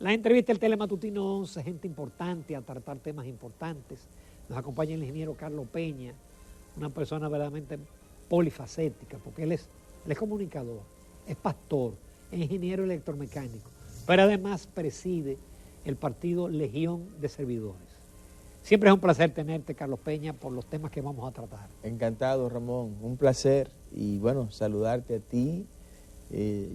La entrevista del Telematutino 11, gente importante a tratar temas importantes. Nos acompaña el ingeniero Carlos Peña, una persona verdaderamente polifacética, porque él es comunicador, es pastor, es ingeniero electromecánico, pero además preside el partido Legión de Servidores. Siempre es un placer tenerte, Carlos Peña, por los temas que vamos a tratar. Encantado, Ramón, un placer y bueno, saludarte a ti.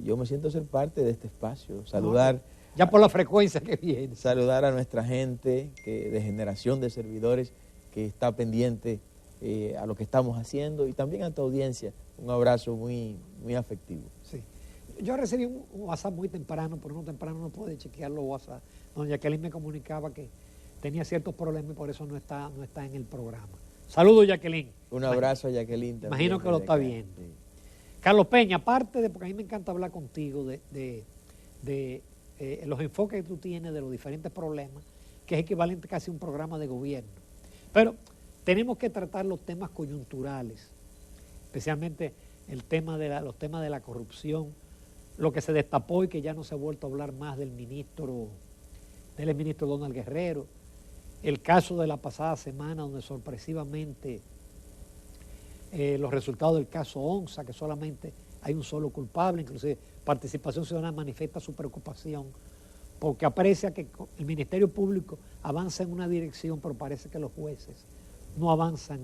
Yo me siento ser parte de este espacio, saludar... Ya por la frecuencia que viene. Saludar a nuestra gente de generación de servidores que está pendiente a lo que estamos haciendo y también a tu audiencia. Un abrazo muy, muy afectivo. Sí. Yo recibí un WhatsApp muy temprano, pero no temprano no pude chequear los WhatsApp, donde Jacqueline me comunicaba que tenía ciertos problemas y por eso no está en el programa. Saludos, Jacqueline. Un abrazo a Jacqueline también. Imagino que lo está viendo. Sí. Carlos Peña, aparte de, porque a mí me encanta hablar contigo de los enfoques que tú tienes de los diferentes problemas, que es equivalente casi a un programa de gobierno. Pero tenemos que tratar los temas coyunturales, especialmente los temas de la corrupción, lo que se destapó y que ya no se ha vuelto a hablar más del ministro Donald Guerrero, el caso de la pasada semana donde sorpresivamente los resultados del caso ONSA, que solamente hay un solo culpable, inclusive Participación Ciudadana manifiesta su preocupación porque aprecia que el Ministerio Público avanza en una dirección, pero parece que los jueces no avanzan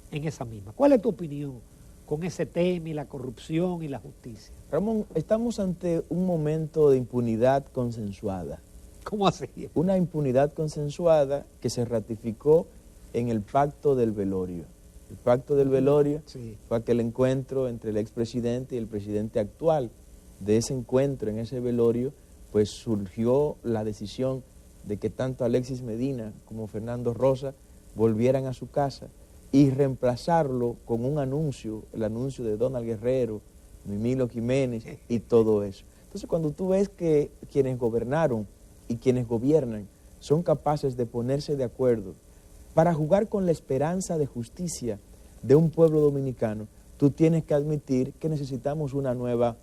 en esa misma. ¿Cuál es tu opinión con ese tema y la corrupción y la justicia? Ramón, estamos ante un momento de impunidad consensuada. ¿Cómo así? Una impunidad consensuada que se ratificó en el Pacto del Velorio. El Pacto del Velorio fue aquel encuentro entre el expresidente y el presidente actual. De ese encuentro, en ese velorio, pues surgió la decisión de que tanto Alexis Medina como Fernando Rosa volvieran a su casa y reemplazarlo con un anuncio, el anuncio de Donald Guerrero, Mimilo Jiménez y todo eso. Entonces, cuando tú ves que quienes gobernaron y quienes gobiernan son capaces de ponerse de acuerdo para jugar con la esperanza de justicia de un pueblo dominicano, tú tienes que admitir que necesitamos una nueva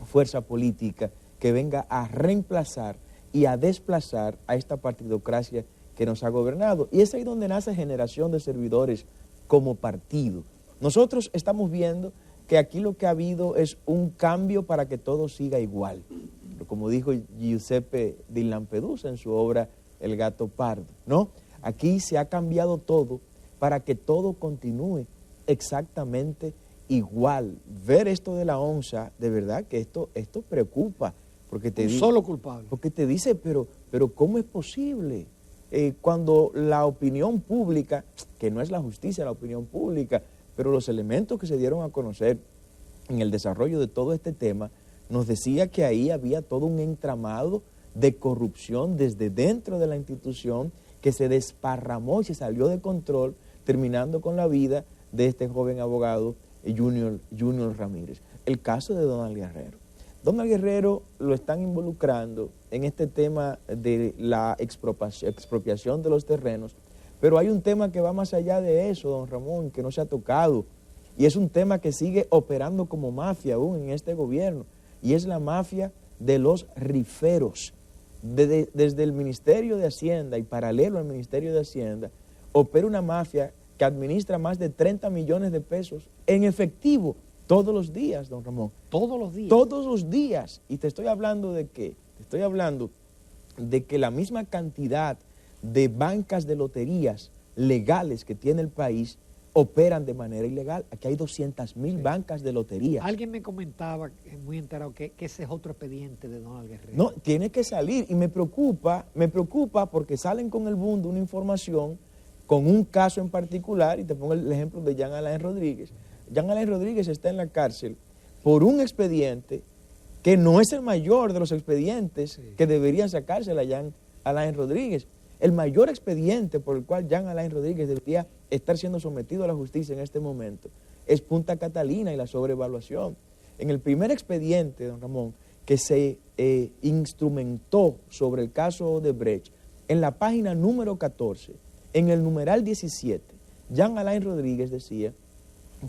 fuerza política que venga a reemplazar y a desplazar a esta partidocracia que nos ha gobernado. Y es ahí donde nace Generación de Servidores como partido. Nosotros estamos viendo que aquí lo que ha habido es un cambio para que todo siga igual. Como dijo Giuseppe di Lampedusa en su obra El gato pardo, ¿no? Aquí se ha cambiado todo para que todo continúe exactamente igual. Ver esto de la ONSA, de verdad que esto preocupa. Porque te dice, solo culpable. Porque te dice, pero ¿cómo es posible? Cuando la opinión pública, que no es la justicia, la opinión pública, pero los elementos que se dieron a conocer en el desarrollo de todo este tema, nos decía que ahí había todo un entramado de corrupción desde dentro de la institución que se desparramó y se salió de control, terminando con la vida de este joven abogado Junior Ramírez. El caso de Donald Guerrero. Donald Guerrero lo están involucrando en este tema de la expropiación de los terrenos, pero hay un tema que va más allá de eso, don Ramón, que no se ha tocado, y es un tema que sigue operando como mafia aún en este gobierno, y es la mafia de los riferos. Desde el Ministerio de Hacienda y paralelo al Ministerio de Hacienda, opera una mafia que administra más de 30 millones de pesos en efectivo todos los días, don Ramón. ¿Todos los días? Todos los días. Y te estoy hablando de qué. Te estoy hablando de que la misma cantidad de bancas de loterías legales que tiene el país operan de manera ilegal. Aquí hay 200.000 bancas de loterías. Alguien me comentaba, muy enterado, que ese es otro expediente de Donald Guerrero. No, tiene que salir y me preocupa porque salen con el mundo una información con un caso en particular, y te pongo el ejemplo de Jean Alain Rodríguez. Jean Alain Rodríguez está en la cárcel por un expediente que no es el mayor de los expedientes que deberían sacársela a Jean Alain Rodríguez. El mayor expediente por el cual Jean Alain Rodríguez debería estar siendo sometido a la justicia en este momento es Punta Catalina y la sobrevaluación. En el primer expediente, don Ramón, que se instrumentó sobre el caso Odebrecht, en la página número 14, en el numeral 17, Jean Alain Rodríguez decía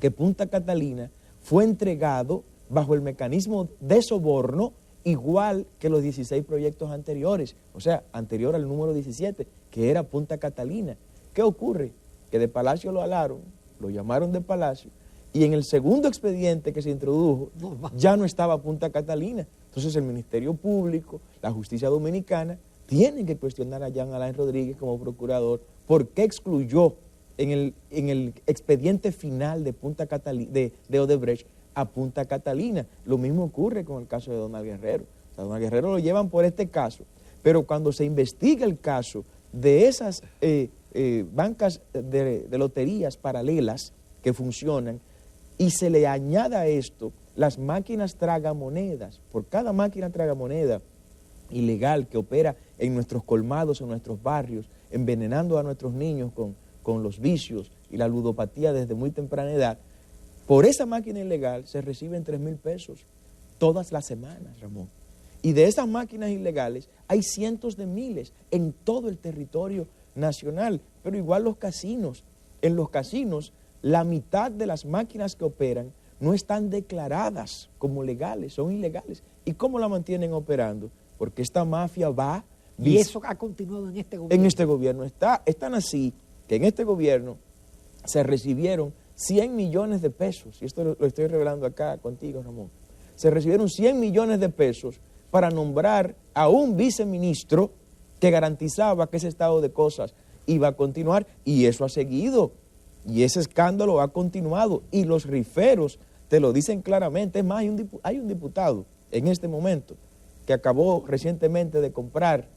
que Punta Catalina fue entregado bajo el mecanismo de soborno igual que los 16 proyectos anteriores, o sea, anterior al número 17, que era Punta Catalina. ¿Qué ocurre? Que de Palacio lo alaron, lo llamaron de Palacio, y en el segundo expediente que se introdujo ya no estaba Punta Catalina. Entonces el Ministerio Público, la Justicia Dominicana, tienen que cuestionar a Jean Alain Rodríguez como procurador por qué excluyó en el expediente final de Punta Catalina, de Odebrecht, a Punta Catalina. Lo mismo ocurre con el caso de Donald Guerrero. O sea, Donald Guerrero lo llevan por este caso, pero cuando se investiga el caso de esas bancas de loterías paralelas que funcionan, y se le añade a esto las máquinas tragamonedas, por cada máquina tragamoneda ilegal que opera en nuestros colmados, en nuestros barrios, envenenando a nuestros niños con los vicios y la ludopatía desde muy temprana edad, por esa máquina ilegal se reciben 3,000 pesos todas las semanas, Ramón. Y de esas máquinas ilegales hay cientos de miles en todo el territorio nacional, pero igual los casinos. En los casinos, la mitad de las máquinas que operan no están declaradas como legales, son ilegales. ¿Y cómo la mantienen operando? Porque esta mafia va... Y eso ha continuado en este gobierno. En este gobierno es tan así que en este gobierno se recibieron 100 millones de pesos, y esto lo estoy revelando acá contigo, Ramón. Se recibieron 100 millones de pesos para nombrar a un viceministro que garantizaba que ese estado de cosas iba a continuar, y eso ha seguido, y ese escándalo ha continuado, y los riferos te lo dicen claramente. Es más, hay un diputado en este momento que acabó recientemente de comprar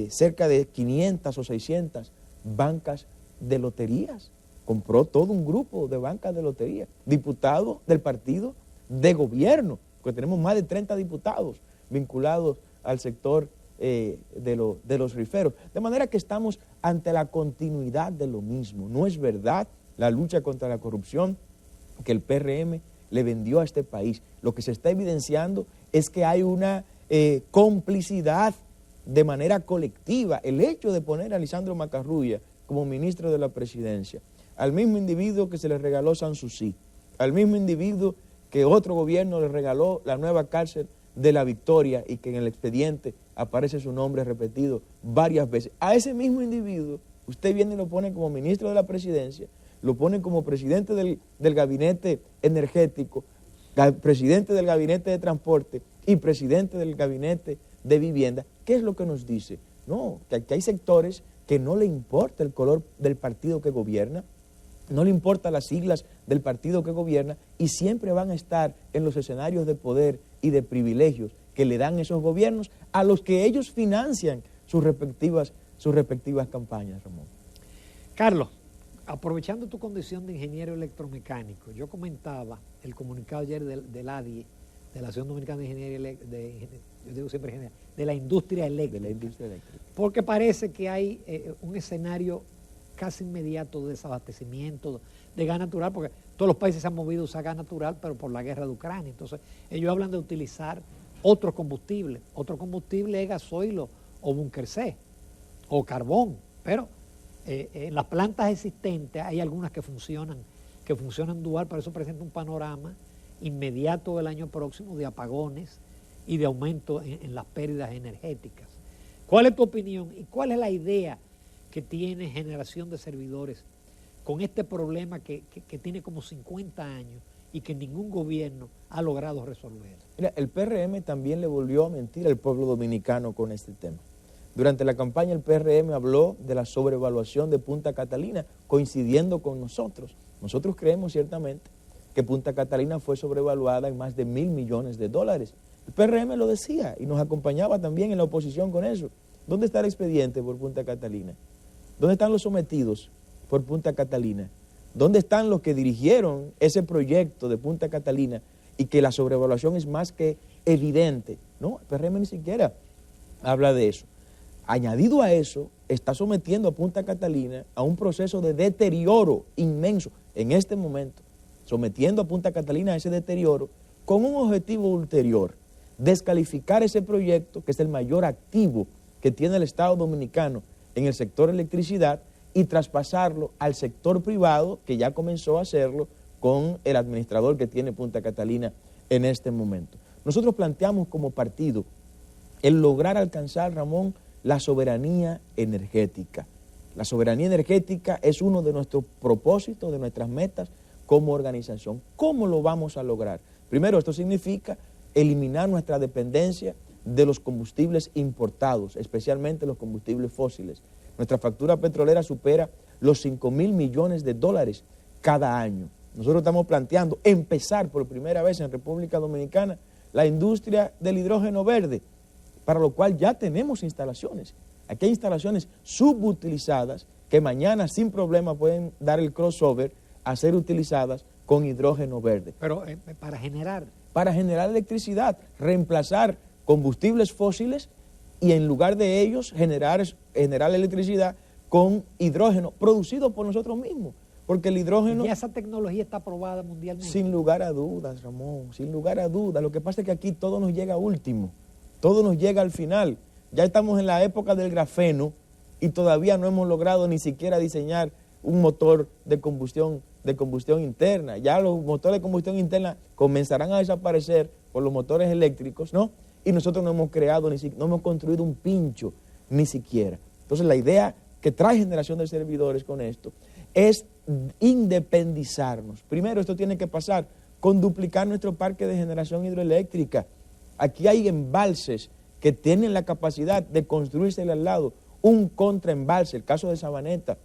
cerca de 500 o 600 bancas de loterías. Compró todo un grupo de bancas de lotería, diputado del partido de gobierno, porque tenemos más de 30 diputados vinculados al sector de los riferos. De manera que estamos ante la continuidad de lo mismo. No es verdad la lucha contra la corrupción que el PRM le vendió a este país. Lo que se está evidenciando es que hay una complicidad de manera colectiva. El hecho de poner a Lisandro Macarrulla como ministro de la presidencia, al mismo individuo que se le regaló Sanssouci, al mismo individuo que otro gobierno le regaló la nueva cárcel de La Victoria y que en el expediente aparece su nombre repetido varias veces. A ese mismo individuo usted viene y lo pone como ministro de la presidencia, lo pone como presidente del gabinete energético, presidente del gabinete de transporte y presidente del gabinete de vivienda. ¿Qué es lo que nos dice? No, que aquí hay sectores que no le importa el color del partido que gobierna, no le importa las siglas del partido que gobierna, y siempre van a estar en los escenarios de poder y de privilegios que le dan esos gobiernos a los que ellos financian sus respectivas campañas, Ramón. Carlos, aprovechando tu condición de ingeniero electromecánico, yo comentaba el comunicado ayer del ADIE, de la Asociación Dominicana de Ingeniería de la Industria Eléctrica. Porque parece que hay un escenario casi inmediato de desabastecimiento de gas natural, porque todos los países se han movido a usar gas natural, pero por la guerra de Ucrania. Entonces, ellos hablan de utilizar otro combustible. Otro combustible es gasoil o búnker C, o carbón. Pero en las plantas existentes hay algunas que funcionan dual, pero eso presenta un panorama inmediato del año próximo de apagones y de aumento en las pérdidas energéticas. ¿Cuál es tu opinión y cuál es la idea que tiene Generación de Servidores con este problema que tiene como 50 años y que ningún gobierno ha logrado resolver? Mira, el PRM también le volvió a mentir al pueblo dominicano con este tema. Durante la campaña el PRM habló de la sobrevaluación de Punta Catalina, coincidiendo con nosotros. Nosotros creemos ciertamente que Punta Catalina fue sobrevaluada en más de $1,000 millones. El PRM lo decía y nos acompañaba también en la oposición con eso. ¿Dónde está el expediente por Punta Catalina? ¿Dónde están los sometidos por Punta Catalina? ¿Dónde están los que dirigieron ese proyecto de Punta Catalina y que la sobrevaluación es más que evidente? No, el PRM ni siquiera habla de eso. Añadido a eso, está sometiendo a Punta Catalina a un proceso de deterioro inmenso en este momento, sometiendo a Punta Catalina a ese deterioro con un objetivo ulterior: descalificar ese proyecto, que es el mayor activo que tiene el Estado Dominicano en el sector electricidad, y traspasarlo al sector privado, que ya comenzó a hacerlo con el administrador que tiene Punta Catalina en este momento. nosotros planteamos como partido el lograr alcanzar, Ramón, la soberanía energética. La soberanía energética es uno de nuestros propósitos, de nuestras metas como organización. ¿Cómo lo vamos a lograr? Primero, esto significa eliminar nuestra dependencia de los combustibles importados, especialmente los combustibles fósiles. Nuestra factura petrolera supera los 5.000 millones de dólares cada año. Nosotros estamos planteando empezar por primera vez en República Dominicana la industria del hidrógeno verde, para lo cual ya tenemos instalaciones. Aquí hay instalaciones subutilizadas que mañana sin problema pueden dar el crossover a ser utilizadas con hidrógeno verde. Pero para generar... Para generar electricidad, reemplazar combustibles fósiles y en lugar de ellos generar electricidad con hidrógeno producido por nosotros mismos. Porque el hidrógeno... ¿Y esa tecnología está aprobada mundialmente? Sin lugar a dudas, Ramón, sin lugar a dudas. Lo que pasa es que aquí todo nos llega último, todo nos llega al final. Ya estamos en la época del grafeno y todavía no hemos logrado ni siquiera diseñar un motor de combustión interna. Ya los motores de combustión interna comenzarán a desaparecer por los motores eléctricos, ¿no? Y nosotros no hemos creado, no hemos construido un pincho, ni siquiera. Entonces la idea que trae Generación de Servidores con esto es independizarnos. Primero, esto tiene que pasar con duplicar nuestro parque de generación hidroeléctrica. Aquí hay embalses que tienen la capacidad de construirse al lado un contraembalse, el caso de Sabaneta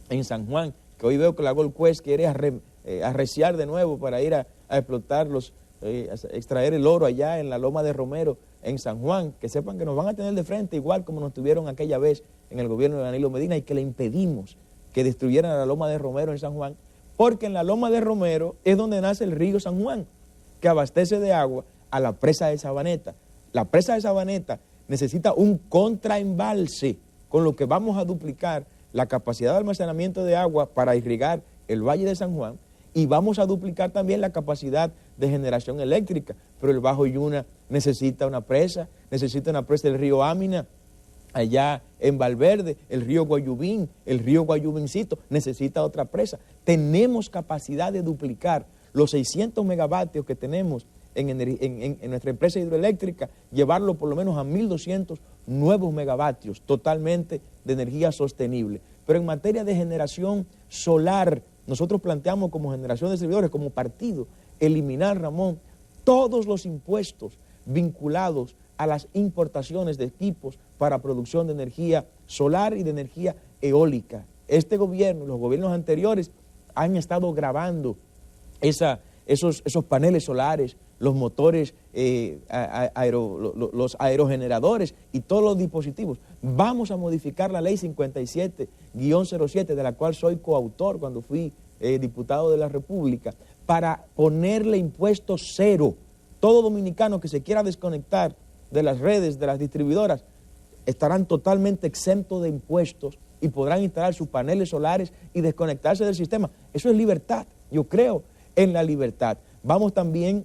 en San Juan, que hoy veo que la Gold Quest quiere arreciar de nuevo para ir a explotar extraer el oro allá en la Loma de Romero en San Juan, que sepan que nos van a tener de frente igual como nos tuvieron aquella vez en el gobierno de Danilo Medina y que le impedimos que destruyeran la Loma de Romero en San Juan, porque en la Loma de Romero es donde nace el río San Juan, que abastece de agua a la presa de Sabaneta. La presa de Sabaneta necesita un contraembalse, con lo que vamos a duplicar la capacidad de almacenamiento de agua para irrigar el Valle de San Juan y vamos a duplicar también la capacidad de generación eléctrica. Pero el Bajo Yuna necesita una presa del río Ámina, allá en Valverde, el río Guayubín, el río Guayubincito, necesita otra presa. Tenemos capacidad de duplicar los 600 megavatios que tenemos en nuestra empresa hidroeléctrica, llevarlo por lo menos a 1.200 nuevos megavatios totalmente de energía sostenible. Pero en materia de generación solar, nosotros planteamos como Generación de Servidores, como partido, eliminar, Ramón, todos los impuestos vinculados a las importaciones de equipos para producción de energía solar y de energía eólica. Este gobierno, los gobiernos anteriores, han estado gravando esos paneles solares, los motores, los aerogeneradores y todos los dispositivos. Vamos a modificar la ley 57-07, de la cual soy coautor cuando fui diputado de la República, para ponerle impuesto cero. Todo dominicano que se quiera desconectar de las redes, de las distribuidoras, estarán totalmente exentos de impuestos y podrán instalar sus paneles solares y desconectarse del sistema. Eso es libertad. Yo creo en la libertad. Vamos también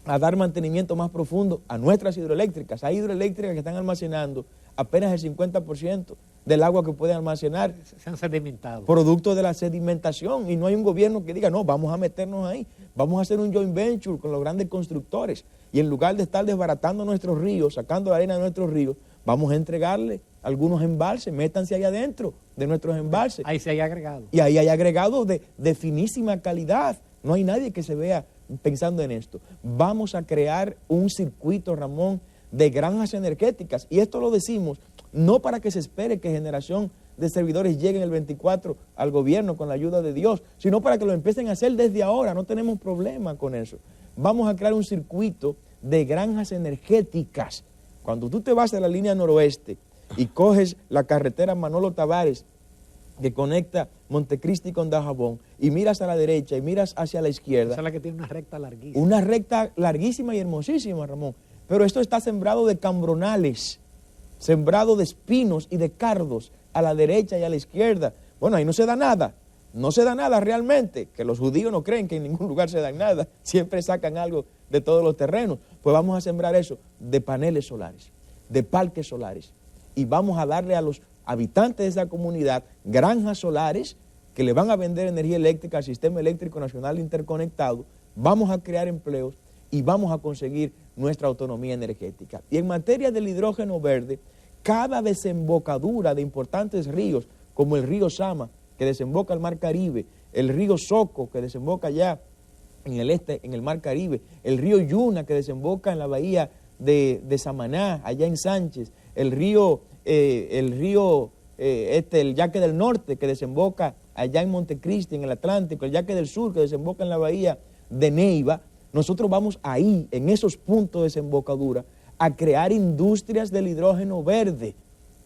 a dar mantenimiento más profundo a nuestras hidroeléctricas. Hay hidroeléctricas que están almacenando apenas el 50% del agua que pueden almacenar. Se han sedimentado. Producto de la sedimentación, y no hay un gobierno que diga, no, vamos a meternos ahí, vamos a hacer un joint venture con los grandes constructores, y en lugar de estar desbaratando nuestros ríos, sacando la arena de nuestros ríos, vamos a entregarle algunos embalses, métanse ahí adentro de nuestros embalses. Ahí se hay agregado. Y ahí hay agregados de finísima calidad. No hay nadie que se vea pensando en esto. Vamos a crear un circuito, Ramón, de granjas energéticas. Y esto lo decimos no para que se espere que Generación de Servidores llegue en el 24 al gobierno con la ayuda de Dios, sino para que lo empiecen a hacer desde ahora. No tenemos problema con eso. Vamos a crear un circuito de granjas energéticas. Cuando tú te vas a la línea noroeste y coges la carretera Manolo Tavares, que conecta Montecristi con Dajabón, y miras a la derecha y miras hacia la izquierda. Esa es la que tiene una recta larguísima. Una recta larguísima y hermosísima, Ramón. Pero esto está sembrado de cambronales, sembrado de espinos y de cardos a la derecha y a la izquierda. Bueno, ahí no se da nada. No se da nada realmente, que los judíos no creen que en ningún lugar se da nada. Siempre sacan algo de todos los terrenos. Pues vamos a sembrar eso de paneles solares, de parques solares. Y vamos a darle a los habitantes de esa comunidad granjas solares que le van a vender energía eléctrica al Sistema Eléctrico Nacional Interconectado. Vamos a crear empleos y vamos a conseguir nuestra autonomía energética. Y en materia del hidrógeno verde, cada desembocadura de importantes ríos, como el río Sama, que desemboca al Mar Caribe, el río Soco, que desemboca allá en el este, en el Mar Caribe, el río Yuna, que desemboca en la bahía de Samaná, allá en Sánchez, el Yaque del Norte, que desemboca allá en Montecristi, en el Atlántico, el Yaque del Sur, que desemboca en la bahía de Neiva. Nosotros vamos ahí, en esos puntos de desembocadura, a crear industrias del hidrógeno verde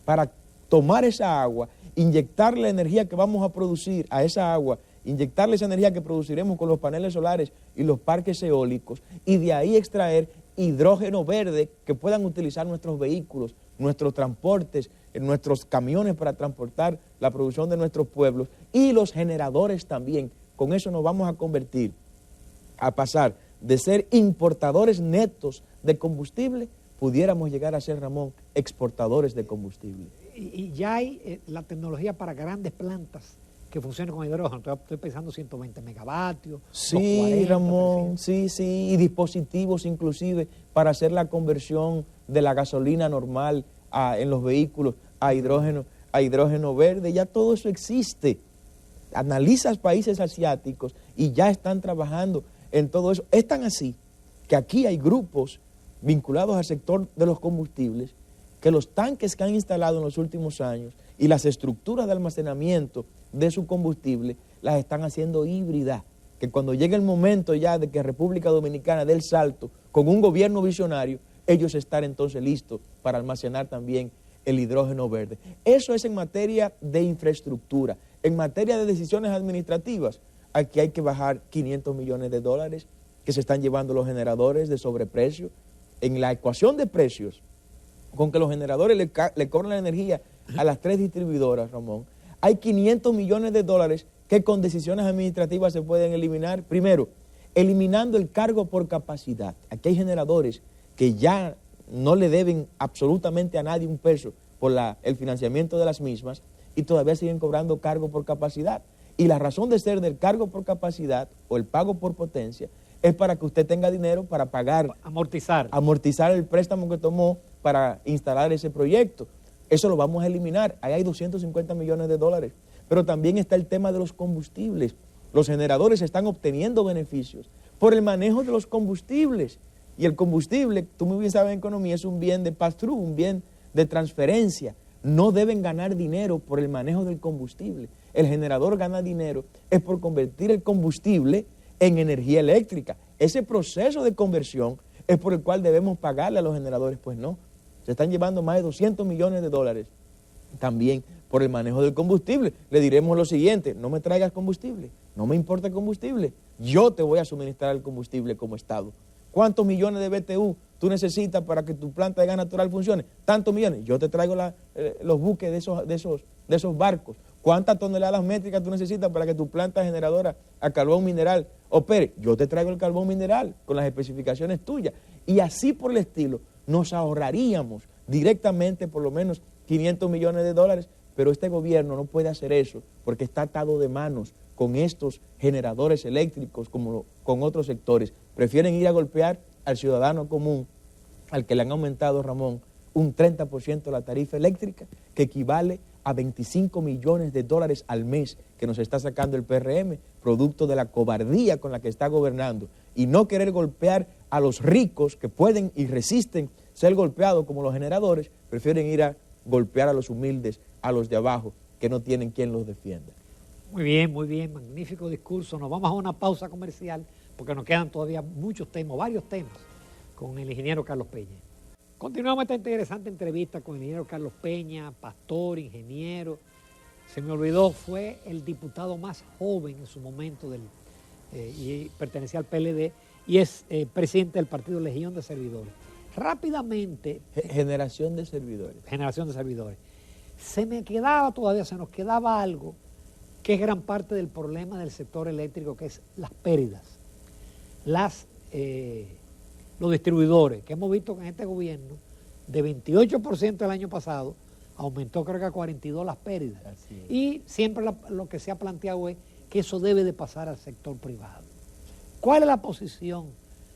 para tomar esa agua, inyectarle la energía que vamos a producir a esa agua, inyectarle esa energía que produciremos con los paneles solares y los parques eólicos, y de ahí extraer hidrógeno verde que puedan utilizar nuestros vehículos, nuestros transportes, nuestros camiones para transportar la producción de nuestros pueblos, y los generadores también. Con eso nos vamos a convertir, a pasar de ser importadores netos de combustible, pudiéramos llegar a ser, Ramón, exportadores de combustible. Y ya hay la tecnología para grandes plantas que funcionen con hidrógeno. Estoy pensando 120 megavatios. Sí, 40, Ramón, sí, y dispositivos inclusive para hacer la conversión de la gasolina normal en los vehículos a hidrógeno verde. Ya todo eso existe. Analizas países asiáticos y ya están trabajando en todo eso. Es tan así que aquí hay grupos vinculados al sector de los combustibles, que los tanques que han instalado en los últimos años y las estructuras de almacenamiento de su combustible las están haciendo híbridas, que cuando llegue el momento ya de que República Dominicana dé el salto con un gobierno visionario, ellos están entonces listos para almacenar también el hidrógeno verde. Eso es en materia de infraestructura. En materia de decisiones administrativas, aquí hay que bajar 500 millones de dólares que se están llevando los generadores de sobreprecio. En la ecuación de precios, con que los generadores le cobran la energía a las 3 distribuidoras, Ramón, hay 500 millones de dólares que con decisiones administrativas se pueden eliminar. Primero, eliminando el cargo por capacidad. Aquí hay generadores que ya no le deben absolutamente a nadie un peso por el financiamiento de las mismas y todavía siguen cobrando cargo por capacidad. Y la razón de ser del cargo por capacidad o el pago por potencia es para que usted tenga dinero para pagar, amortizar el préstamo que tomó para instalar ese proyecto. Eso lo vamos a eliminar. Ahí hay 250 millones de dólares. Pero también está el tema de los combustibles. Los generadores están obteniendo beneficios por el manejo de los combustibles. Y el combustible, tú muy bien sabes en economía, es un bien de pass-through, un bien de transferencia. No deben ganar dinero por el manejo del combustible. El generador gana dinero es por convertir el combustible en energía eléctrica. Ese proceso de conversión es por el cual debemos pagarle a los generadores. Pues no, se están llevando más de 200 millones de dólares también por el manejo del combustible. Le diremos lo siguiente: no me traigas combustible, no me importa el combustible, yo te voy a suministrar el combustible como Estado. ¿Cuántos millones de BTU tú necesitas para que tu planta de gas natural funcione? Tantos millones, yo te traigo los buques de esos barcos. ¿Cuántas toneladas métricas tú necesitas para que tu planta generadora a carbón mineral opere? Yo te traigo el carbón mineral con las especificaciones tuyas. Y así por el estilo, nos ahorraríamos directamente por lo menos 500 millones de dólares, pero este gobierno no puede hacer eso porque está atado de manos con estos generadores eléctricos como con otros sectores. Prefieren ir a golpear al ciudadano común, al que le han aumentado, Ramón, un 30% la tarifa eléctrica, que equivale a 25 millones de dólares al mes que nos está sacando el PRM, producto de la cobardía con la que está gobernando, y no querer golpear a los ricos que pueden y resisten ser golpeados como los generadores, prefieren ir a golpear a los humildes, a los de abajo, que no tienen quien los defienda. Muy bien, magnífico discurso. Nos vamos a una pausa comercial porque nos quedan todavía muchos temas, varios temas, con el ingeniero Carlos Peña. Continuamos esta interesante entrevista con el ingeniero Carlos Peña, pastor, ingeniero. Se me olvidó, fue el diputado más joven en su momento y pertenecía al PLD y es presidente del partido Legión de Servidores. Rápidamente... Generación de servidores. Generación de servidores. Se nos quedaba algo que es gran parte del problema del sector eléctrico, que es las pérdidas. Los distribuidores, que hemos visto que en este gobierno, de 28% el año pasado, aumentó creo que a 42% las pérdidas. Y siempre lo que se ha planteado es que eso debe de pasar al sector privado. ¿Cuál es la posición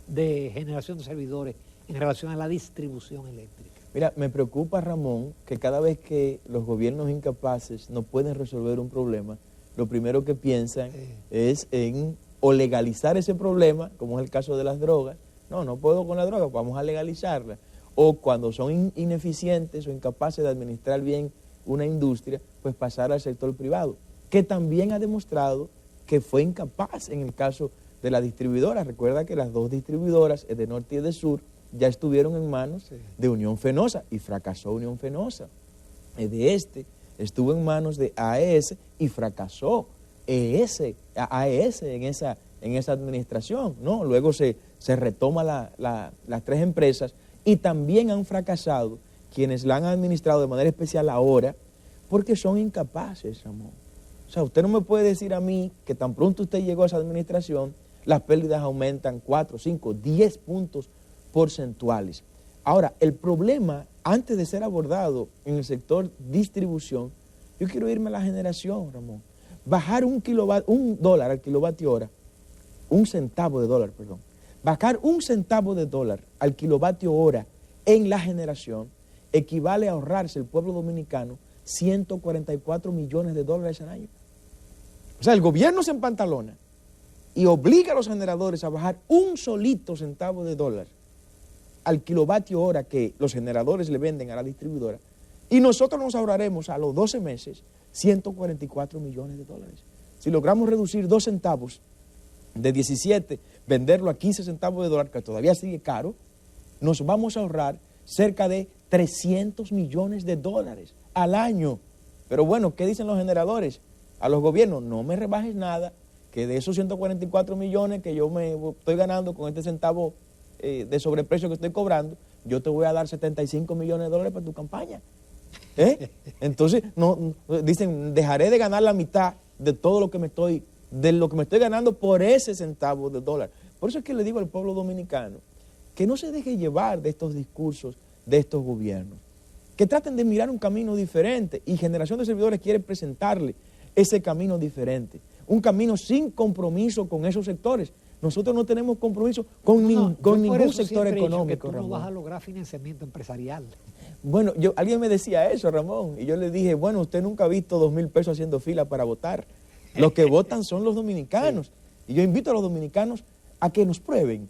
de generación de servidores en relación a la distribución eléctrica. Mira, me preocupa, Ramón, que cada vez que los gobiernos incapaces no pueden resolver un problema, lo primero que piensan es en o legalizar ese problema, como es el caso de las drogas. No puedo con la droga, vamos a legalizarla. O cuando son ineficientes o incapaces de administrar bien una industria, pues pasar al sector privado, que también ha demostrado que fue incapaz en el caso de la distribuidora. Recuerda que las dos distribuidoras, de Norte y de Sur, ya estuvieron en manos de Unión Fenosa y fracasó Unión Fenosa. De Este estuvo en manos de AES y fracasó AES en esa administración, ¿no? Luego se retoma las tres empresas y también han fracasado quienes la han administrado de manera especial ahora porque son incapaces, Ramón. O sea, usted no me puede decir a mí que tan pronto usted llegó a esa administración, las pérdidas aumentan 4, 5, 10 puntos porcentuales. Ahora, el problema, antes de ser abordado en el sector distribución, yo quiero irme a la generación, Ramón. Bajar $1 al kilovatio hora, bajar $0.01 al kilovatio hora en la generación equivale a ahorrarse el pueblo dominicano $144 millones al año. O sea, el gobierno se empantalona y obliga a los generadores a bajar $0.01 al kilovatio hora que los generadores le venden a la distribuidora, y nosotros nos ahorraremos a los 12 meses $144 millones. Si logramos reducir 2 centavos de 17, venderlo a 15 centavos de dólar, que todavía sigue caro, nos vamos a ahorrar cerca de $300 millones al año. Pero bueno, ¿qué dicen los generadores? A los gobiernos, no me rebajes nada, que de esos 144 millones que yo me estoy ganando con este centavo de sobreprecio que estoy cobrando, yo te voy a dar $75 millones para tu campaña. Entonces, dicen, dejaré de ganar la mitad de todo lo que me estoy ganando por ese centavo de dólar. Por eso es que le digo al pueblo dominicano que no se deje llevar de estos discursos de estos gobiernos, que traten de mirar un camino diferente, y Generación de Servidores quiere presentarle ese camino diferente, un camino sin compromiso con esos sectores. Nosotros no tenemos compromiso con ningún sector económico, que tú Ramón. no vas a lograr financiamiento empresarial. Bueno, alguien me decía eso, Ramón, y yo le dije, bueno, usted nunca ha visto 2,000 pesos haciendo fila para votar. Los que votan son los dominicanos. Sí. Y yo invito a los dominicanos a que nos prueben,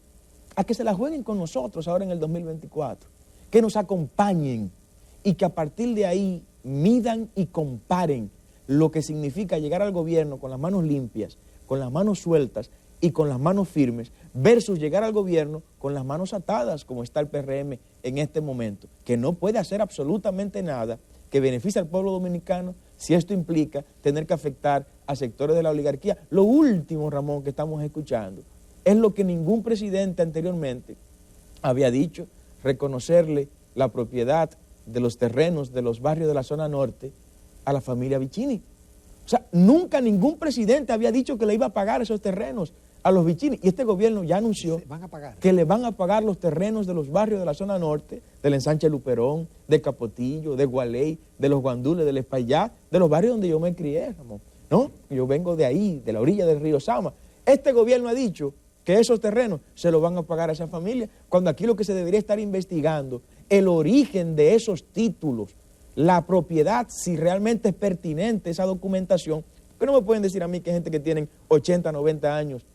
a que se la jueguen con nosotros ahora en el 2024, que nos acompañen y que a partir de ahí midan y comparen lo que significa llegar al gobierno con las manos limpias, con las manos sueltas y con las manos firmes, versus llegar al gobierno con las manos atadas, como está el PRM en este momento, que no puede hacer absolutamente nada que beneficie al pueblo dominicano si esto implica tener que afectar a sectores de la oligarquía. Lo último, Ramón, que estamos escuchando es lo que ningún presidente anteriormente había dicho, reconocerle la propiedad de los terrenos de los barrios de la zona norte a la familia Vicini. O sea, nunca ningún presidente había dicho que le iba a pagar esos terrenos a los Vicini, y este gobierno ya anunció que le van a pagar los terrenos de los barrios de la zona norte, del ensanche Luperón, de Capotillo, de Gualey, de los Guandules, del Espaillá, de los barrios donde yo me crié, Ramón, ¿no? Yo vengo de ahí, de la orilla del río Sama. Este gobierno ha dicho que esos terrenos se los van a pagar a esa familia, cuando aquí lo que se debería estar investigando, el origen de esos títulos, la propiedad, si realmente es pertinente esa documentación. ¿Por qué no me pueden decir a mí que hay gente que tienen 80, 90 años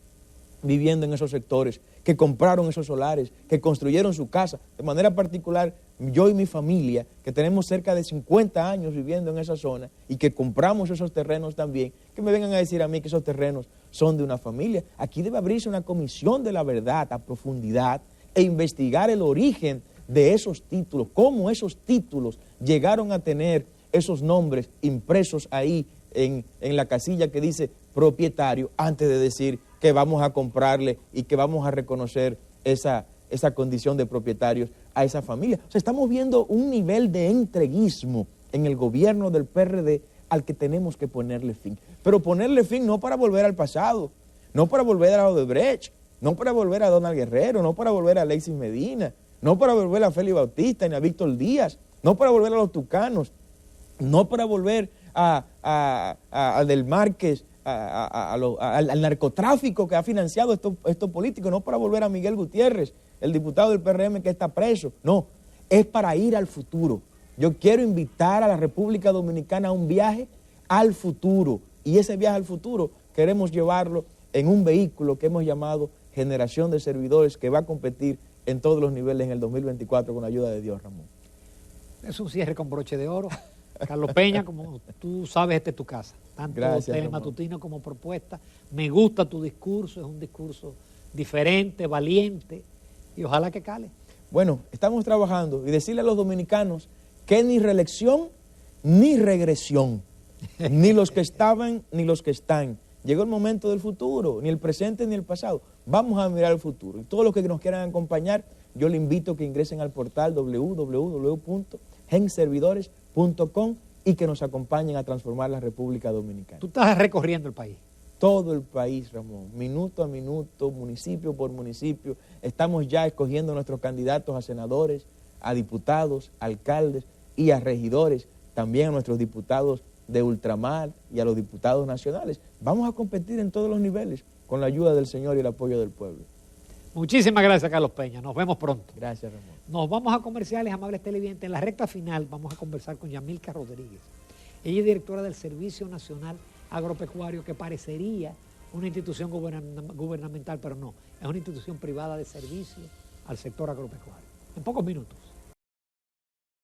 viviendo en esos sectores, que compraron esos solares, que construyeron su casa? De manera particular, yo y mi familia, que tenemos cerca de 50 años viviendo en esa zona y que compramos esos terrenos también, que me vengan a decir a mí que esos terrenos son de una familia. Aquí debe abrirse una comisión de la verdad a profundidad e investigar el origen de esos títulos, cómo esos títulos llegaron a tener esos nombres impresos ahí en la casilla que dice propietario, antes de decir que vamos a comprarle y que vamos a reconocer esa condición de propietarios a esa familia. O sea, estamos viendo un nivel de entreguismo en el gobierno del PRD al que tenemos que ponerle fin. Pero ponerle fin no para volver al pasado, no para volver a Odebrecht, no para volver a Donald Guerrero, no para volver a Alexis Medina, no para volver a Félix Bautista ni a Víctor Díaz, no para volver a los tucanos, no para volver a Del Márquez al narcotráfico que ha financiado estos políticos, no para volver a Miguel Gutiérrez, el diputado del PRM que está preso, no, es para ir al futuro. Yo quiero invitar a la República Dominicana a un viaje al futuro, y ese viaje al futuro queremos llevarlo en un vehículo que hemos llamado Generación de Servidores, que va a competir en todos los niveles en el 2024 con la ayuda de Dios, Ramón. Es un cierre con broche de oro. Carlos Peña, como tú sabes, esta es tu casa, tanto telematutino como propuesta. Me gusta tu discurso, es un discurso diferente, valiente, y ojalá que cale. Bueno, estamos trabajando y decirle a los dominicanos que ni reelección ni regresión, ni los que estaban ni los que están. Llegó el momento del futuro, ni el presente ni el pasado. Vamos a mirar el futuro. Y todos los que nos quieran acompañar, yo les invito a que ingresen al portal www.genservidores.com y que nos acompañen a transformar la República Dominicana. Tú estás recorriendo el país. Todo el país, Ramón, minuto a minuto, municipio por municipio. Estamos ya escogiendo nuestros candidatos a senadores, a diputados, alcaldes y a regidores, también a nuestros diputados de ultramar y a los diputados nacionales. Vamos a competir en todos los niveles con la ayuda del Señor y el apoyo del pueblo. Muchísimas gracias, Carlos Peña. Nos vemos pronto. Gracias, Ramón. Nos vamos a comerciales, amables televidentes. En la recta final vamos a conversar con Yamilka Rodríguez. Ella es directora del Servicio Nacional Agropecuario, que parecería una institución gubernamental, pero no. Es una institución privada de servicio al sector agropecuario. En pocos minutos.